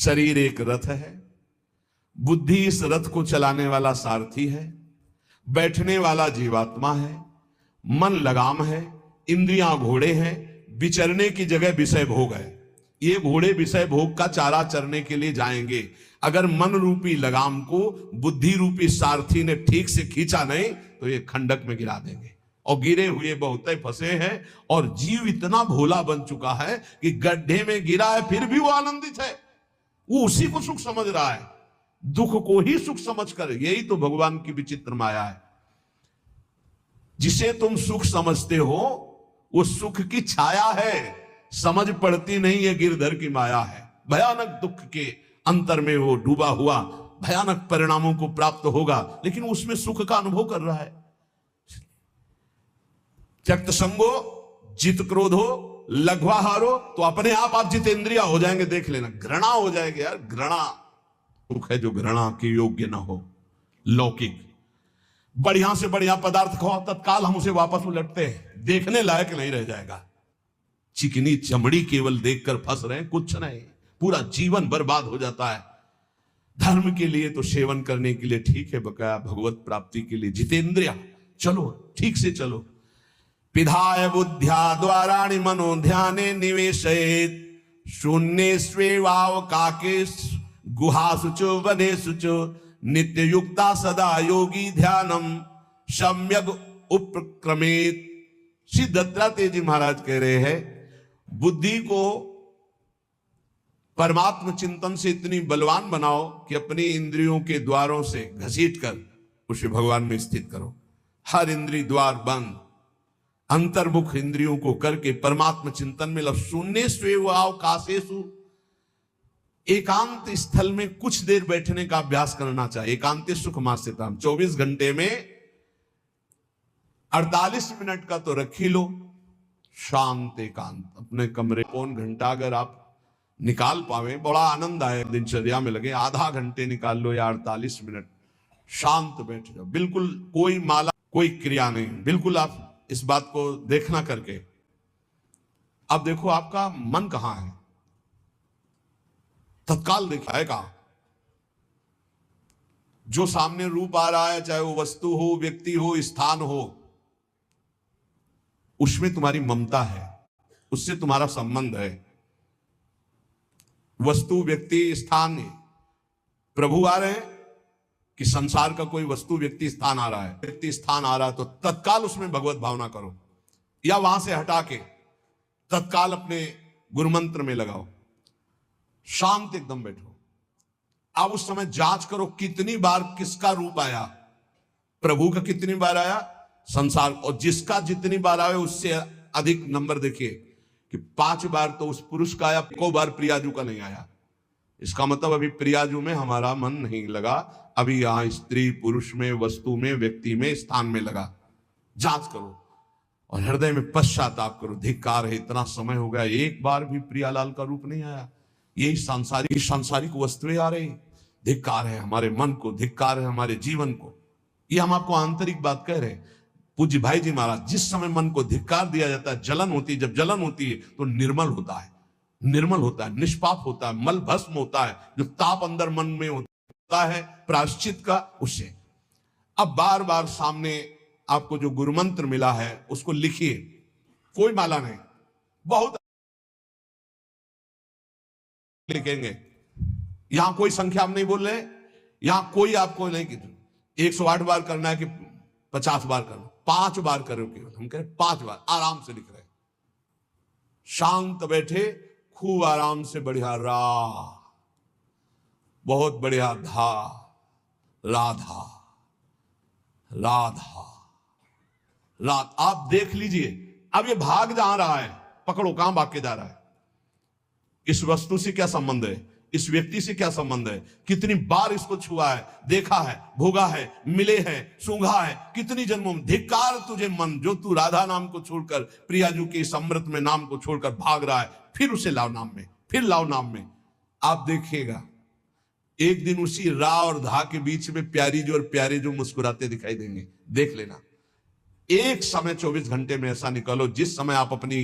शरीर एक रथ है, बुद्धि इस रथ को चलाने वाला सारथी है, बैठने वाला जीवात्मा है, मन लगाम है, इंद्रियां घोड़े हैं, विचरने की जगह विषय भोग है। ये घोड़े विषय भोग का चारा चरने के लिए जाएंगे। अगर मन रूपी लगाम को बुद्धि रूपी सारथी ने ठीक से खींचा नहीं तो ये खंडक में गिरा देंगे। और गिरे हुए बहुत फंसे हैं, और जीव इतना भोला बन चुका है कि गड्ढे में गिरा है फिर भी वो आनंदित है, वो उसी को सुख समझ रहा है, दुख को ही सुख समझकर। यही तो भगवान की विचित्र माया है। जिसे तुम सुख समझते हो वो सुख की छाया है, समझ पड़ती नहीं है गिरधर की माया है। भयानक दुख के अंतर में वो डूबा हुआ भयानक परिणामों को प्राप्त होगा, लेकिन उसमें सुख का अनुभव कर रहा है। त्यक्त संगो जित क्रोधो लघ्वाहारो, तो अपने आप जितेंद्रिय हो जाएंगे। देख लेना, घृणा हो जाएगी यार, घृणा सुख है जो घृणा के योग्य ना हो। लौकिक बढ़िया से बढ़िया पदार्थ खाओ, तत्काल हम उसे वापस उलटते हैं, देखने लायक नहीं रह जाएगा। चिकनी चमड़ी केवल देखकर फंस रहे हैं, कुछ नहीं, पूरा जीवन बर्बाद हो जाता है। धर्म के लिए तो सेवन करने के लिए ठीक है, बकाया भगवत प्राप्ति के लिए जितेंद्रिय चलो, ठीक से चलो। पिधाय बुद्ध्या द्वाराणि मनो ध्याने निवेशयेत्, शून्ये स्वेवावकाके गुहासुचो वनेसुचो, नित्य युक्ता सदा योगी ध्यानम सम्यक उपक्रमेत। श्री दत्तात्रेय जी महाराज कह रहे हैं, बुद्धि को परमात्म चिंतन से इतनी बलवान बनाओ कि अपनी इंद्रियों के द्वारों से घसीट कर उसे भगवान में स्थित करो। हर इंद्रिय द्वार बंद, अंतर्मुख इंद्रियों को करके परमात्म चिंतन में लग। शून्य स्वेवावकाशेषु, एकांत स्थल में कुछ देर बैठने का अभ्यास करना चाहिए। एकांत सुख मास्यताम, 24 घंटे में 48 मिनट का तो रख ही लो शांत एकांत अपने कमरे। पौन घंटा अगर आप निकाल पावे, बड़ा आनंद आए, दिनचर्या में लगे, आधा घंटे निकाल लो या 48 मिनट शांत बैठ जाओ। बिल्कुल कोई माला, कोई क्रिया नहीं, बिल्कुल आप इस बात को देखना करके। अब देखो आपका मन कहां है, तत्काल दिखाएगा। जो सामने रूप आ रहा है, चाहे वो वस्तु हो, व्यक्ति हो, स्थान हो, उसमें तुम्हारी ममता है, उससे तुम्हारा संबंध है। वस्तु, व्यक्ति, स्थान, प्रभु आ रहे हैं कि संसार का कोई वस्तु, व्यक्ति, स्थान आ रहा है, व्यक्ति स्थान आ रहा है, तो तत्काल उसमें भगवत भावना करो, या वहां से हटा के तत्काल अपने गुरु मंत्र में लगाओ, शांत एकदम बैठो। अब उस समय जांच करो कितनी बार किसका रूप आया, प्रभु का कितनी बार आया, संसार, और जिसका जितनी बार आए उससे अधिक नंबर देखिए कि 5 बार तो उस पुरुष का आया, को बार प्रियाजू का नहीं आया। इसका मतलब अभी प्रियाजू में हमारा मन नहीं लगा, अभी यहां स्त्री पुरुष में, वस्तु में, व्यक्ति में, स्थान में लगा। जांच करो और हृदय में पश्चाताप करो, धिक्कार है, इतना समय हो गया एक बार भी प्रियालाल का रूप नहीं आया। यही सांसारिक वस्तुएं आ रही, धिक्कार है हमारे मन को, धिक्कार है हमारे जीवन को। ये हम आपको आंतरिक बात कह रहे हैं। पूज्य भाई जी महाराज, जिस समय मन को धिक्कार दिया जाता है, जलन होती है, जब जलन होती है तो निर्मल होता है, निर्मल होता है, निष्पाप होता है, मल भस्म होता है, जो ताप अंदर मन में होता है प्रायश्चित का, उससे। अब बार बार सामने आपको जो गुरु मंत्र मिला है उसको लिखिए, कोई माला नहीं, बहुत लिखेंगे। यहां कोई संख्या हम नहीं बोल रहे, यहां कोई आपको नहीं कि 108 बार करना है कि 50 बार करना, 5 बार करो केवल। हम कह रहे 5 बार आराम से लिख रहे, शांत बैठे, खूब आराम से, बढ़िया रा, बहुत बढ़िया धा, राधा राधा रात। आप देख लीजिए, अब ये भाग जा रहा है, पकड़ो कहां भाग के जा रहा है। इस वस्तु से क्या संबंध है, इस व्यक्ति से क्या संबंध है, कितनी बार इसको छुआ है, देखा है, भोगा है, मिले हैं, सूंघा है, कितनी जन्मों में। धिक्कार तुझे मन, जो तू राधा नाम को छोड़कर, प्रियाजू के इस अमृत में नाम को छोड़कर भाग रहा है, फिर उसे लाओ नाम में, फिर लाओ नाम में। आप देखिएगा एक दिन उसी रा और धा के बीच में प्यारी जो और प्यारे जो मुस्कुराते दिखाई देंगे। देख लेना, एक समय 24 घंटे में ऐसा निकालो जिस समय आप अपनी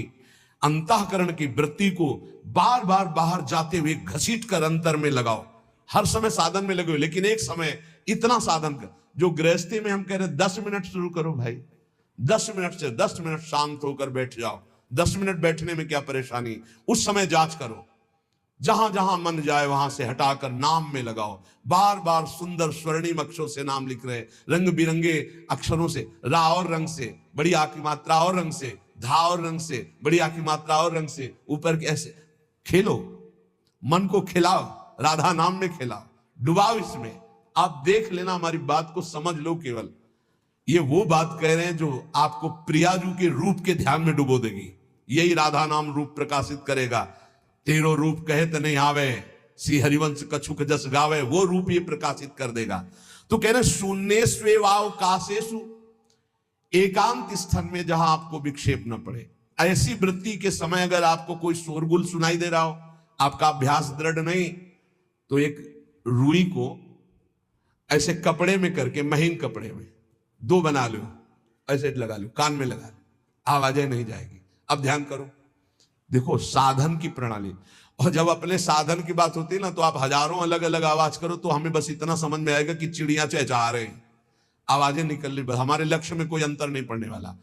अंतःकरण की वृत्ति को बार बार बाहर जाते हुए घसीट कर अंतर में लगाओ। हर समय साधन में लगे हो, लेकिन एक समय इतना साधन कर, जो गृहस्थी में हम कह रहे 10 मिनट शुरू करो भाई, 10 मिनट से 10 मिनट शांत होकर बैठ जाओ। 10 मिनट बैठने में क्या परेशानी, उस समय जांच करो। जहां जहां मन जाए वहां से हटाकर नाम में लगाओ। बार बार सुंदर स्वर्णिम अक्षरों से नाम लिख रहे, रंग बिरंगे अक्षरों से, रा और रंग से, बड़ी आ की मात्रा और रंग से, धा और रंग से, बड़ी आ की मात्रा और रंग से, ऊपर ऐसे खेलो, मन को खिलाओ, राधा नाम में खिलाओ, डुबाओ इसमें। आप देख लेना, हमारी बात को समझ लो। केवल ये वो बात कह रहे हैं जो आपको प्रियाजू के रूप के ध्यान में डुबो देगी। यही राधा नाम रूप प्रकाशित करेगा। तेरो रूप कहे तो नहीं आवे, श्री हरिवंश कछुक जस गावे, वो रूप ये प्रकाशित कर देगा। तो कह रहे शून्य स्वेवाव काशेषु, एकांत स्थान में जहां आपको विक्षेप न पड़े। ऐसी वृत्ति के समय अगर आपको कोई शोरगुल सुनाई दे रहा हो, आपका अभ्यास दृढ़ नहीं, तो एक रुई को ऐसे कपड़े में करके, महीन कपड़े में 2 बना लो, ऐसे लगा लो, कान में लगा लो, आवाजें नहीं जाएगी। अब ध्यान करो, देखो साधन की प्रणाली। और जब अपने साधन की बात होती है ना, तो आप हजारों अलग अलग आवाज करो तो हमें बस इतना समझ में आएगा कि चिड़िया चहचहा रहे हैं, आवाजें निकल रही, हमारे लक्ष्य में कोई अंतर नहीं पड़ने वाला।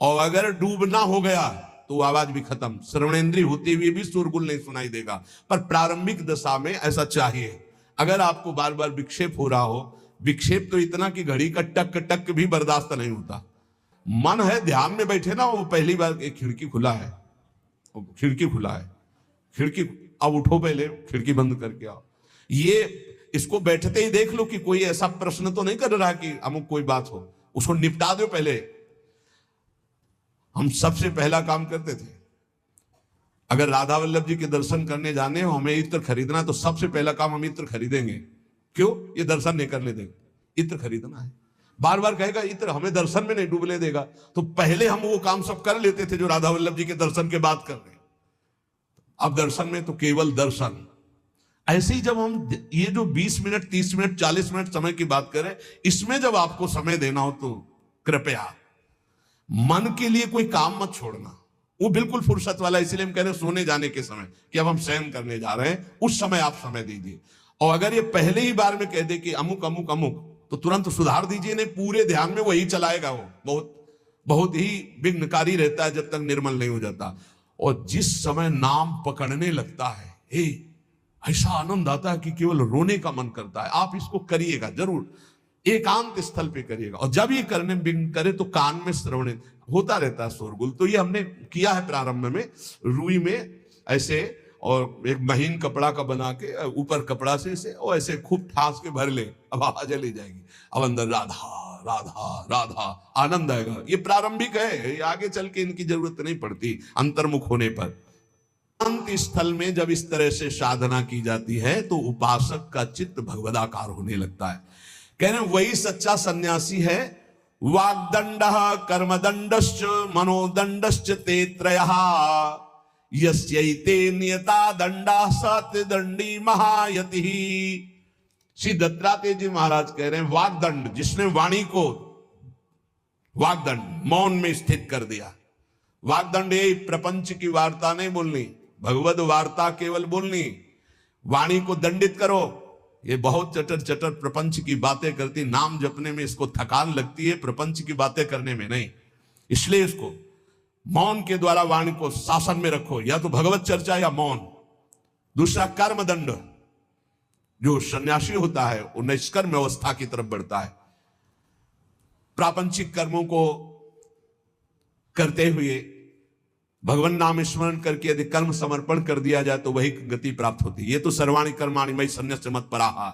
और अगर डूबना हो गया तो आवाज भी खत्म, श्रवणेंद्रिय होते हुए भी शोरगुल नहीं सुनाई देगा। पर प्रारंभिक दशा में ऐसा चाहिए। अगर आपको बार बार विक्षेप हो रहा हो, विक्षेप तो इतना कि घड़ी का टक टक भी बर्दाश्त नहीं होता, मन है ध्यान में बैठे ना, वो पहली बार एक खिड़की खुला है, खिड़की खुला है, खिड़की, अब उठो, पहले खिड़की बंद करके आओ। ये इसको बैठते ही देख लो कि कोई ऐसा प्रश्न तो नहीं कर रहा कि अमुक कोई बात हो, उसको निपटा दो पहले। हम सबसे पहला काम करते थे, अगर राधा वल्लभ जी के दर्शन करने जाने हो, हमें इत्र खरीदना है, तो सबसे पहला काम हम इत्र खरीदेंगे। क्यों? ये दर्शन नहीं करने देगा, इत्र खरीदना है। बार बार कहेगा इत्र हमें दर्शन में नहीं डूबने देगा, तो पहले हम वो काम सब कर लेते थे जो राधा वल्लभ जी के दर्शन के बाद कर रहे। अब दर्शन में तो केवल दर्शन। ऐसे ही जब हम ये जो 20 मिनट, 30 मिनट, 40 मिनट समय की बात करें, इसमें जब आपको समय देना हो तो कृपया मन के लिए कोई काम मत छोड़ना, वो बिल्कुल फुर्सत वाला। इसलिए हम कह रहे हैं सोने जाने के समय कि अब हम शयन करने जा रहे हैं, उस समय आप समय दीजिए। और अगर ये पहले ही बार में कह दे कि अमुक अमुक अमुक, तो तुरंत सुधार दीजिए, नहीं पूरे ध्यान में वही चलाएगा। वो बहुत ही विघ्नकारी रहता है जब तक निर्मल नहीं हो जाता। और जिस समय नाम पकड़ने लगता है, ऐसा आनंद आता है कि केवल रोने का मन करता है। आप इसको करिएगा जरूर, एकांत स्थल पे करिएगा। और जब ये करने विघ्न करे तो कान में श्रवण होता रहता है शोरगुल। तो ये हमने किया है प्रारंभ में, रुई में ऐसे, और एक महीन कपड़ा का बना के ऊपर कपड़ा से इसे और ऐसे खूब ठास के भर ले, अब आवाज चली जाएगी। अब अंदर राधा राधा राधा, आनंद आएगा। ये प्रारंभिक है, ये आगे चल के इनकी जरूरत नहीं पड़ती अंतर्मुख होने पर। अंत स्थल में जब इस तरह से साधना की जाती है तो उपासक का चित्त भगवदाकार होने लगता है। कह रहे वही सच्चा सन्यासी है। वाग्दंड कर्मदंडश्च मनोदंडश्च ते त्रयः, यस्यैते नियता दंडा सत्य दंडी महायति। श्री दत्तात्रेय जी महाराज कह रहे हैं वाग्दंड, जिसने वाणी को वाग्दंड मौन में स्थित कर दिया। वाग्दंड ये प्रपंच की वार्ता नहीं बोलनी, भगवद वार्ता केवल बोलनी। वाणी को दंडित करो। ये बहुत चटर चटर प्रपंच की बातें करती, नाम जपने में इसको थकान लगती है, प्रपंच की बातें करने में नहीं। इसलिए इसको मौन के द्वारा वाणी को शासन में रखो, या तो भगवत चर्चा या मौन। दूसरा कर्मदंड, जो सन्यासी होता है वो निष्कर्म अवस्था की तरफ बढ़ता है। प्रापंचिक कर्मों को करते हुए भगवान नाम स्मरण करके यदि कर्म समर्पण कर दिया जाए तो वही गति प्राप्त होती है। ये तो सर्वाणि कर्माणि मयि सन्न्यस्य मत्पराः,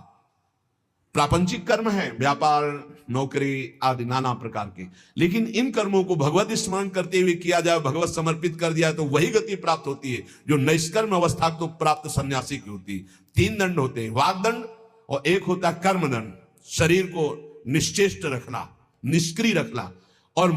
प्रापंचिक कर्म है, व्यापार, नौकरी आदि नाना प्रकार के। लेकिन इन कर्मों को भगवत स्मरण करते हुए किया जाए, भगवत समर्पित कर दिया तो वही गति प्राप्त होती है जो निष्कर्म अवस्था को प्राप्त सन्यासी की होती है। 3 दंड होते हैं, वाग्दंड, और एक होता है कर्मदंड, शरीर को निश्चेष्ट रखना, निष्क्रिय रखना, और